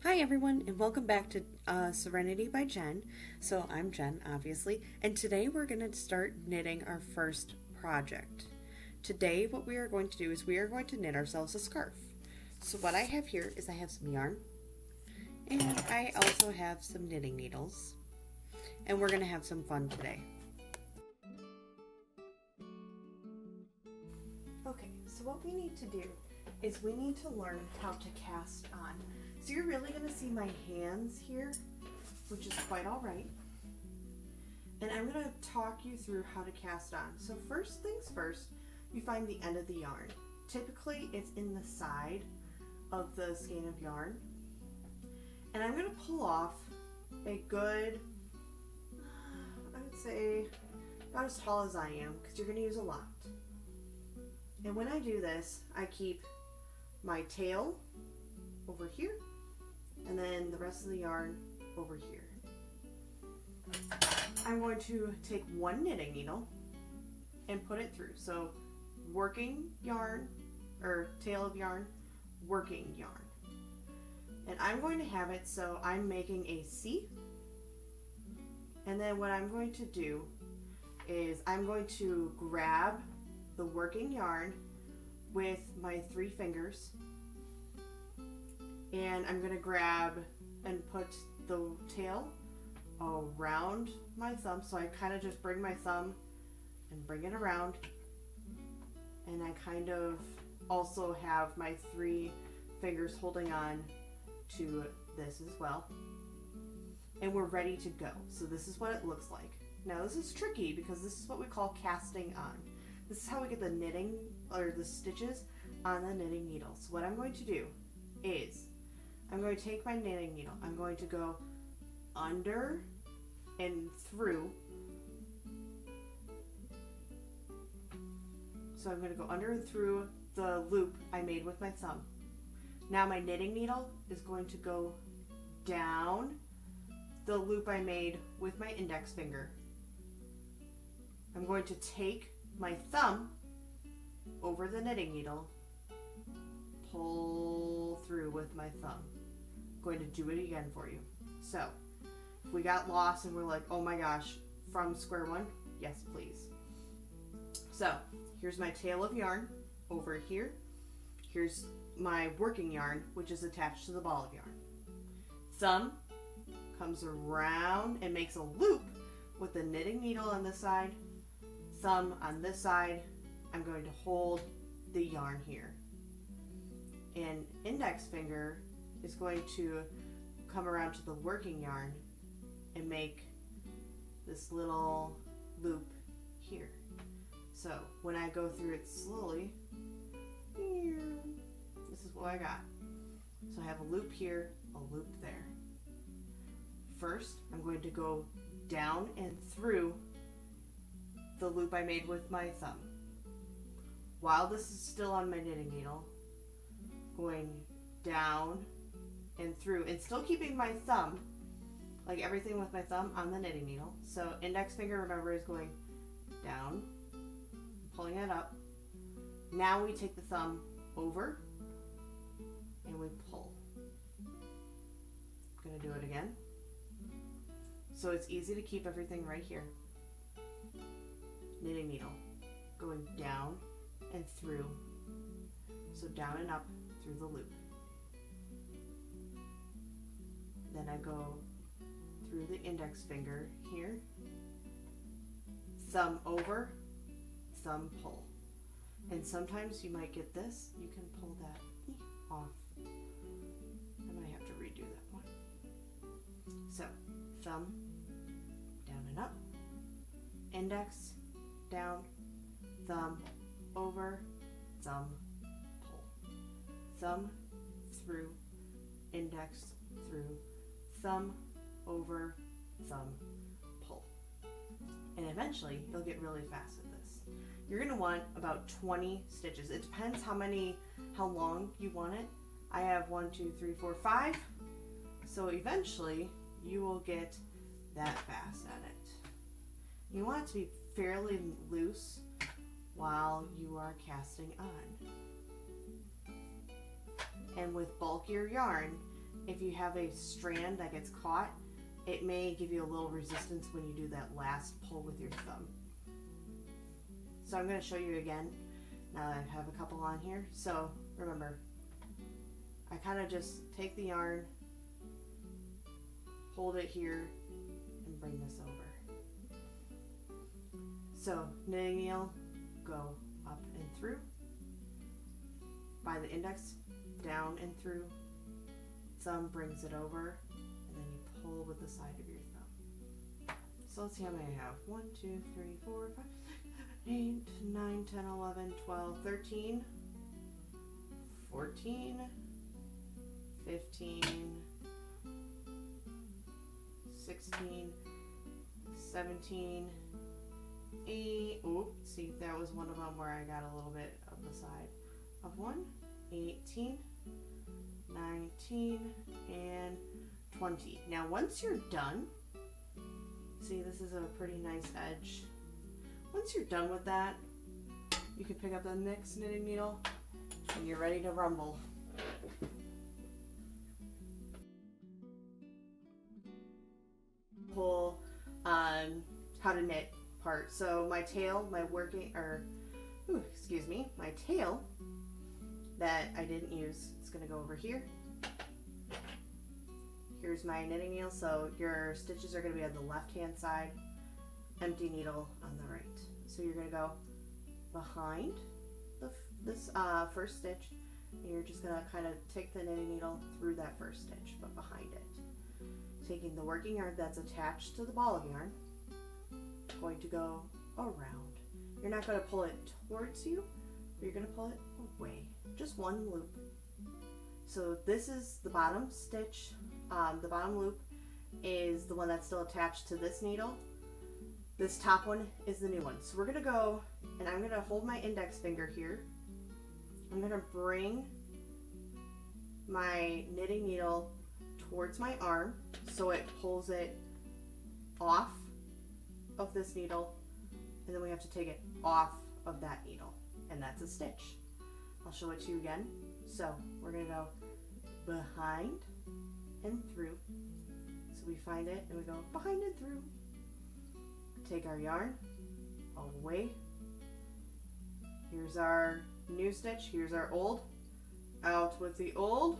Hi everyone, and welcome back to Serenity by Jen. So I'm Jen, obviously, and today we're going to start knitting our first project. Today, what we are going to do is we are going to knit ourselves a scarf. So what I have here is I have some yarn, and I also have some knitting needles, and we're going to have some fun today. Okay, so what we need to do is we need to learn how to cast on. So you're really going to see my hands here, which is quite all right. And I'm going to talk you through how to cast on. So first things first, you find the end of the yarn. Typically it's in the side of the skein of yarn. And I'm going to pull off a good, I would say about as tall as I am, because you're going to use a lot. And when I do this, I keep my tail over here, and then the rest of the yarn over here. I'm going to take one knitting needle and put it through. So working yarn, or tail of yarn, working yarn. And I'm going to have it so I'm making a C. And then what I'm going to do is I'm going to grab the working yarn with my 3 fingers, and I'm going to grab and put the tail around my thumb. So I kind of just bring my thumb and bring it around, and I kind of also have my 3 fingers holding on to this as well, and we're ready to go. So this is what it looks like. Now this is tricky because this is what we call casting on. This is how we get the knitting or the stitches on the knitting needle. So what I'm going to do is I'm going to take my knitting needle. I'm going to go under and through. So I'm going to go under and through the loop I made with my thumb. Now my knitting needle is going to go down the loop I made with my index finger. I'm going to take my thumb over the knitting needle, pull through with my thumb. I'm going to do it again for you. So if we got lost and we're like, oh my gosh, from square one, yes please. So here's my tail of yarn over here. Here's my working yarn, which is attached to the ball of yarn. Thumb comes around and makes a loop with the knitting needle on this side, thumb on this side. I'm going to hold the yarn here, and index finger is going to come around to the working yarn and make this little loop here. So when I go through it slowly, this is what I got. So I have a loop here, a loop there. First, I'm going to go down and through the loop I made with my thumb. While this is still on my knitting needle, going down and through, and still keeping my thumb, like everything with my thumb on the knitting needle. So index finger, remember, is going down, pulling it up. Now we take the thumb over and we pull. I'm gonna do it again. So it's easy to keep everything right here. Knitting needle, going down and through. So down and up through the loop. Then I go through the index finger here. Thumb over, thumb pull. And sometimes you might get this, you can pull that off. I might have to redo that one. So, thumb, down and up, index, down, thumb, over, thumb, pull. Thumb, through, index, through, thumb, over, thumb, pull. And eventually, you'll get really fast at this. You're gonna want about 20 stitches. It depends how long you want it. I have 1, 2, 3, 4, 5. So eventually, you will get that fast at it. You want it to be fairly loose while you are casting on. And with bulkier yarn, if you have a strand that gets caught, it may give you a little resistance when you do that last pull with your thumb. So I'm going to show you again now that I have a couple on here. So remember, I kind of just take the yarn, hold it here, and bring this over. So knitting needle, go up and through, by the index, down and through, thumb brings it over, and then you pull with the side of your thumb. So let's see how many I have. 1, 2, 3, 4, 5, 8, 9, 10, 11, 12, 13, 14, 15, 16, 17, 8, oops, see, that was one of them where I got a little bit of the side of one, 18, 19, and 20. Now once you're done, see, this is a pretty nice edge. Once you're done with that, you can pick up the next knitting needle and you're ready to rumble. Whole how to knit part. So my tail, my tail that I didn't use, it's gonna go over here. Here's my knitting needle, so your stitches are gonna be on the left hand side, empty needle on the right. So you're gonna go behind this first stitch, and you're just gonna kind of take the knitting needle through that first stitch, but behind it. Taking the working yarn that's attached to the ball of yarn, going to go around. You're not going to pull it towards you, but you're going to pull it away. Just one loop. So this is the bottom stitch. The bottom loop is the one that's still attached to this needle. This top one is the new one. So we're going to go, and I'm going to hold my index finger here. I'm going to bring my knitting needle towards my arm so it pulls it off of this needle, and then we have to take it off of that needle, and that's a stitch. I'll show it to you again. So we're going to go behind and through. So we find it and we go behind and through. Take our yarn away. Here's our new stitch. Here's our old. Out with the old,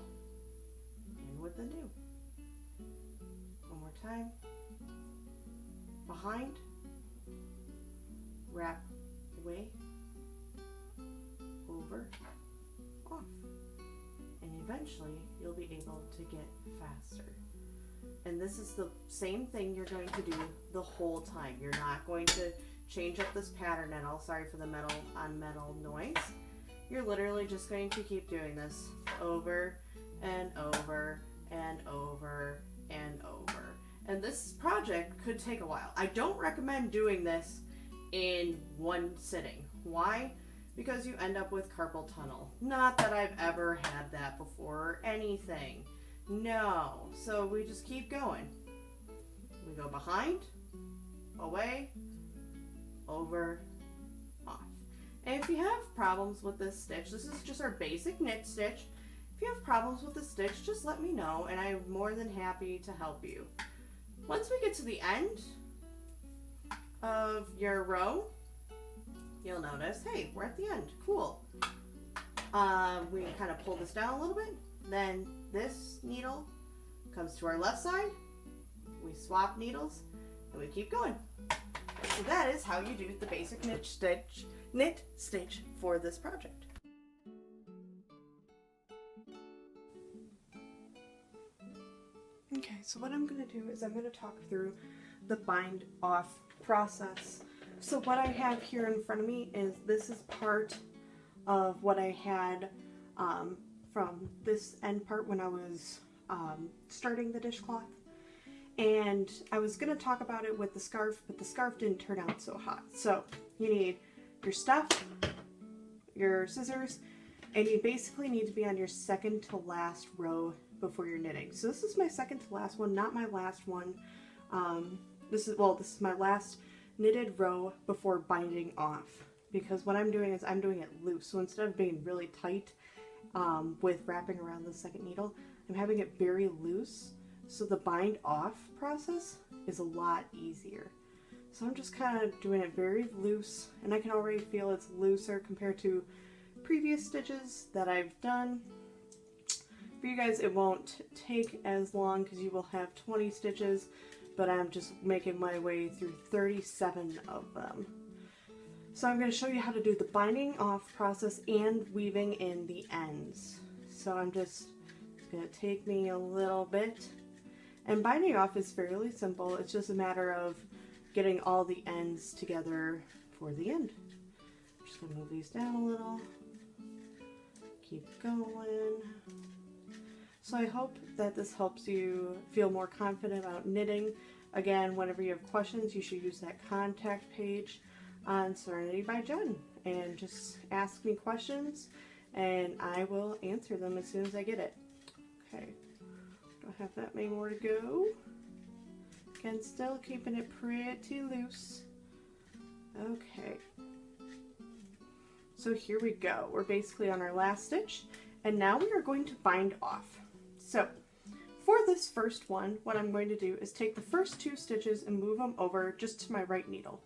in with the new. One more time. Behind, wrap away, over, off. And eventually you'll be able to get faster. And this is the same thing you're going to do the whole time. You're not going to change up this pattern at all. Sorry for the metal on metal noise. You're literally just going to keep doing this over and over and over and over. And this project could take a while. I don't recommend doing this in one sitting. Why? Because you end up with carpal tunnel. Not that I've ever had that before or anything. No. So we just keep going. We go behind, away, over, off. And if you have problems with this stitch, this is just our basic knit stitch. If you have problems with the stitch, just let me know and I'm more than happy to help you. Once we get to the end of your row, you'll notice, hey, we're at the end. Cool. We kind of pull this down a little bit. Then this needle comes to our left side. We swap needles and we keep going. So that is how you do the basic knit stitch for this project. Okay, so what I'm going to do is I'm going to talk through the bind off process. So what I have here in front of me is this is part of what I had from this end part when I was starting the dishcloth. And I was going to talk about it with the scarf, but the scarf didn't turn out so hot. So you need your stuff, your scissors, and you basically need to be on your second to last row before you're knitting. So this is my second to last one, not my last one. This is my last knitted row before binding off, because what I'm doing is I'm doing it loose. So instead of being really tight with wrapping around the second needle, I'm having it very loose, so the bind off process is a lot easier. So I'm just kind of doing it very loose, and I can already feel it's looser compared to previous stitches that I've done. For you guys, it won't take as long because you will have 20 stitches, but I'm just making my way through 37 of them. So I'm going to show you how to do the binding off process and weaving in the ends. So it's going to take me a little bit. And binding off is fairly simple. It's just a matter of getting all the ends together for the end. I'm just going to move these down a little. Keep going. So I hope that this helps you feel more confident about knitting. Again, whenever you have questions, you should use that contact page on Serenity by Jen and just ask me questions and I will answer them as soon as I get it. Okay, don't have that many more to go. Again, still keeping it pretty loose. Okay, so here we go. We're basically on our last stitch and now we are going to bind off. So for this first one, what I'm going to do is take the first 2 stitches and move them over just to my right needle.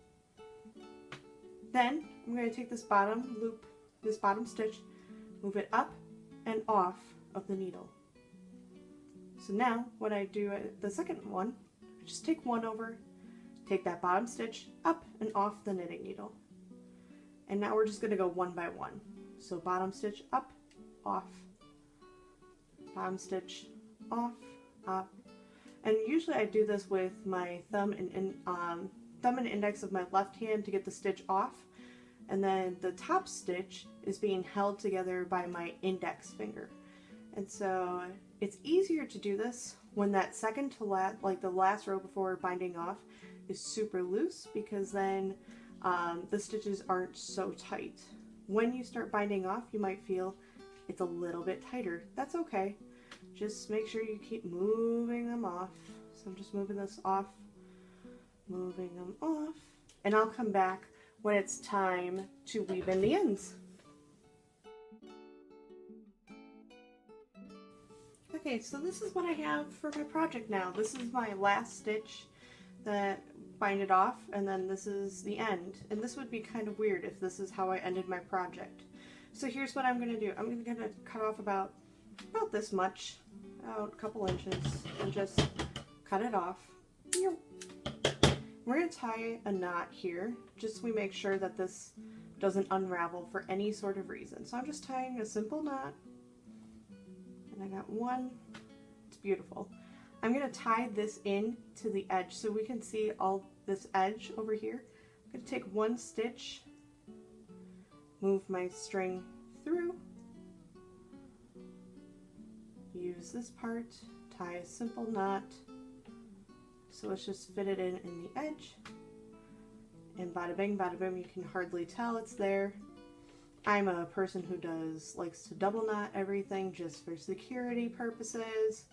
Then I'm going to take this bottom loop, this bottom stitch, move it up and off of the needle. So now what I do at the second one, I just take one over, take that bottom stitch up and off the knitting needle. And now we're just going to go one by one. So bottom stitch up, off, bottom stitch off, up. And usually I do this with my thumb and index of my left hand to get the stitch off, and then the top stitch is being held together by my index finger. And so it's easier to do this when that second to last, like the last row before binding off, is super loose, because then the stitches aren't so tight. When you start binding off, you might feel it's a little bit tighter. That's okay. Just make sure you keep moving them off. So I'm just moving this off, moving them off, and I'll come back when it's time to weave in the ends. Okay, so this is what I have for my project now. This is my last stitch that bind it off, and then this is the end. And this would be kind of weird if this is how I ended my project. So here's what I'm going to do. I'm going to cut off about this much, about a couple inches, and just cut it off. We're going to tie a knot here, just so we make sure that this doesn't unravel for any sort of reason. So I'm just tying a simple knot, and I got one. It's beautiful. I'm going to tie this in to the edge so we can see all this edge over here. I'm going to take one stitch, move my string through, use this part, tie a simple knot. So let's just fit it in the edge, and bada bing, bada boom. You can hardly tell it's there. I'm a person who likes to double knot everything just for security purposes,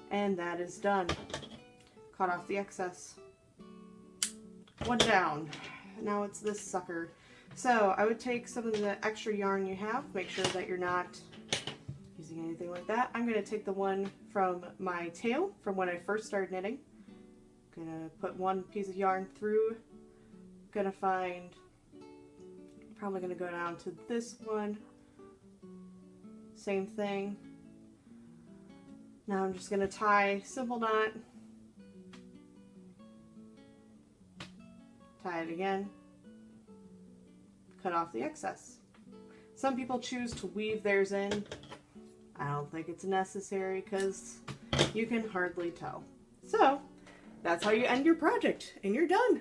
and that is done. Cut off the excess. One down. Now it's this sucker. So I would take some of the extra yarn you have, make sure that you're not using anything like that. I'm going to take the one from my tail from when I first started knitting. Gonna put one piece of yarn through, gonna find, probably gonna go down to this one, same thing. Now I'm just gonna tie simple knot, tie it again, cut off the excess. Some people choose to weave theirs in. I don't think it's necessary because you can hardly tell. So that's how you end your project, and you're done.